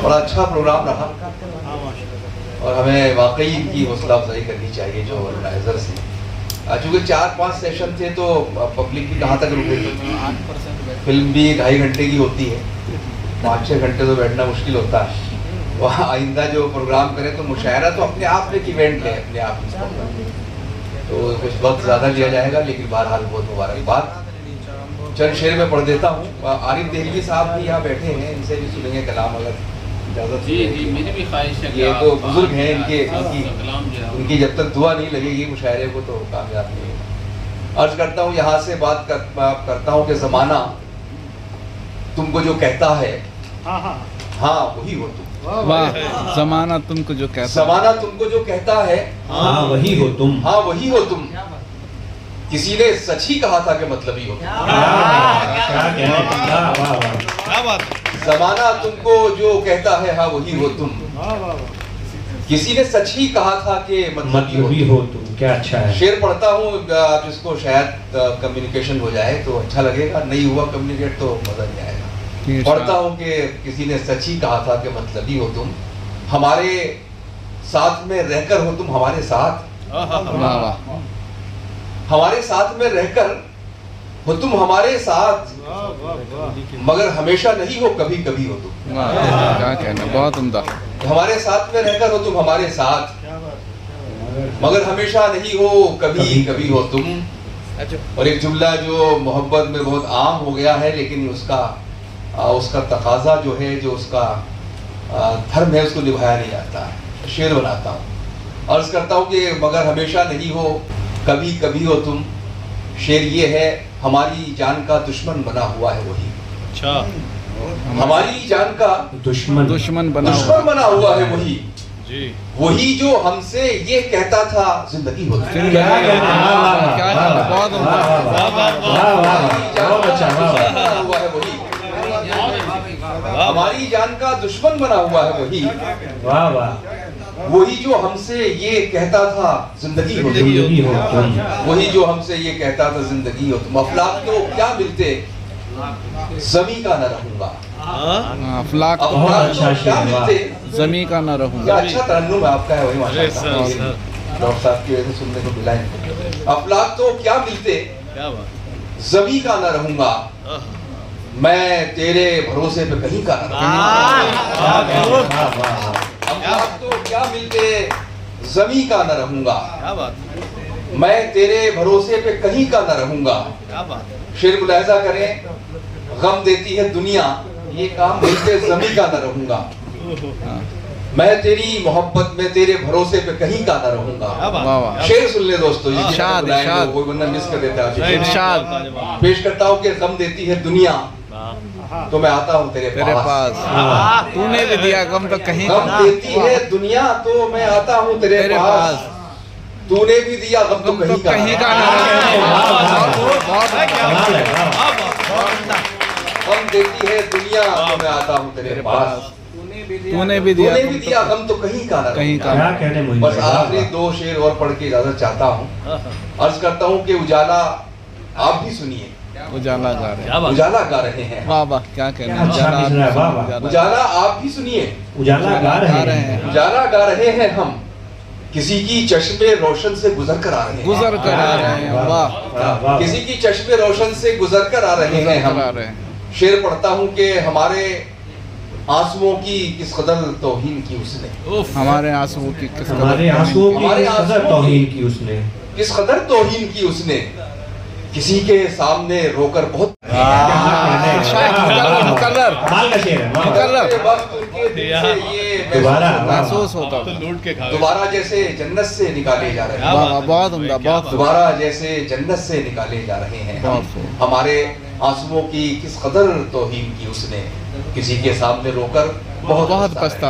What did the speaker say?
बड़ा अच्छा प्रोग्राम रहा और हमें वाकई इनकी हौसला अफजाई करनी चाहिए जो ऑर्गेनाइजर से। चूँकि 4-5 सेशन थे तो पब्लिक भी कहाँ तक रुकेगी। फिल्म भी 2.5 घंटे की होती है, 5-6 घंटे तो बैठना मुश्किल होता है। वहाँ आइंदा जो प्रोग्राम करें तो मुशायरा तो अपने आप में एक इवेंट है अपने आप में, तो कुछ वक्त ज़्यादा लिया जाएगा, लेकिन बहरहाल बहुत मुबारकबाद। चंद शेर में पढ़ देता हूँ। आरिफ देहलवी साहब भी यहाँ बैठे हैं, इनसे भी सुनेंगे कलाम अगर इजाज़त। जी मेरी भी ख्वाहिश है। ये तो बुजुर्ग हैं, इनकी जब तक दुआ नहीं लगेगी मुशायरे को तो कामयाब नहीं होगा। अर्ज करता हूँ, यहाँ से बात करता हूँ कि ज़माना तुमको जो कहता है हाँ वही हो तुम। वाह, ज़माना तुमको जो कहता है, ज़माना तुमको जो कहता है हाँ वही हो तुम, हाँ वही हो तुम। किसी ने सच ही कहा था कि मतलब ही हो तुम। ज़माना तुमको जो कहता है हाँ वही हो तुम, किसी ने सच ही कहा था कि मतलब ही हो तुम। क्या अच्छा है। शेर पढ़ता हूँ, आप इसको शायद कम्युनिकेशन हो जाए तो अच्छा लगेगा, नहीं हुआ कम्युनिकेट तो मजा नहीं आएगा। पढ़ता हूँ कि किसी ने सच ही कहा था कि मतलब ही हो तुम, हमारे साथ में रहकर हो तुम हमारे साथ, हमारे साथ में रहकर हो तुम हमारे साथ, मगर हमेशा नहीं हो कभी कभी हो तुम। क्या कहना, बहुत उम्दा। हमारे साथ में रहकर हो तुम हमारे साथ, मगर हमेशा नहीं हो कभी कभी हो तुम। और एक जुमला जो मोहब्बत में बहुत आम हो गया है, लेकिन उसका तकाजा जो है, जो उसका धर्म है, उसको निभाया नहीं जाता है। शेर बनाता हूँ, अर्ज करता हूँ कि मगर हमेशा नहीं हो कभी कभी हो तुम। शेर ये है, हमारी जान का दुश्मन बना हुआ है वही। अच्छा, हमारी जान का दुश्मन बना हुआ है वही, जी वही जो हमसे ये कहता था जिंदगी हो तुम। बहुत उम्दा। हुआ है वही, हमारी जान का दुश्मन बना हुआ है वही, वाह वाह। वही जो हमसे ये कहता था जिंदगी हो तुम, वही जो हमसे ये कहता था जिंदगी हो तुम। अफलाक तो क्या मिलते ज़मी का न रहूंगा, अफलाक तो क्या मिलते ज़मी का न रहूंगा। अच्छा तरन्नुम आपका है वही माशाअल्लाह, डॉक्टर साहब की वजह से सुनने को मिला है। अफलाक तो क्या मिलते ज़मी का न रहूंगा, मैं तेरे भरोसे पे कहीं का न रहूंगा। अफलाक तो क्या मिलते ज़मी का न रहूंगा, मैं तेरे भरोसे पे कहीं का न रहूंगा। शेर मुलाहिजा करें, गम देती है दुनिया, ये काम मिलते ज़मी का न रहूंगा, मैं तेरी मोहब्बत में तेरे भरोसे पे कहीं का न रहूंगा। शेर सुन ले दोस्तों, ये कोई बंदा मिस कर देता है। इरशाद पेश करता हूँ कि गम देती है दुनिया तो मैं आता हूँ तेरे पास। तूने भी दिया गम तो कहीं, गम देती है दुनिया तो मैं आता हूँ तेरे पास, तूने भी दिया गम तो कहीं का गम देती है दुनिया तो मैं आता हूँ तेरे पास, तूने भी दिया गम तो कहीं का बस आखिरी 2 शेर और पढ़ के इजाजत चाहता हूँ। अर्ज करता हूँ कि उजाला आप भी सुनिए, उजाला गा रहे हैं, उजाला गा रहे हैं। वाह वाह, क्या कहना। उजाला आप भी सुनिए, उजाला गा रहे हैं, उजाला गा रहे हैं हम, किसी की चश्मे रोशन से गुजर कर आ रहे हैं, वाह, किसी की चश्मे रोशन से गुजर कर आ रहे हैं हम। शेर पढ़ता हूँ कि हमारे आंसुओं की किस कदर तौहीन की उसने, हमारे आंसुओं की किस कदर तौहीन की उसने, किस कदर तौहीन की उसने, किसी के सामने रोकर बहुत महसूस होता, दोबारा जैसे जन्नत से निकाले जा रहे हैं, बहुत उम्दा, बहुत दोबारा जैसे जन्नत से निकाले जा रहे हैं। हमारे आंसुओं की किस कदर तौहीन की उसने, किसी के सामने रोकर बहुत पछता।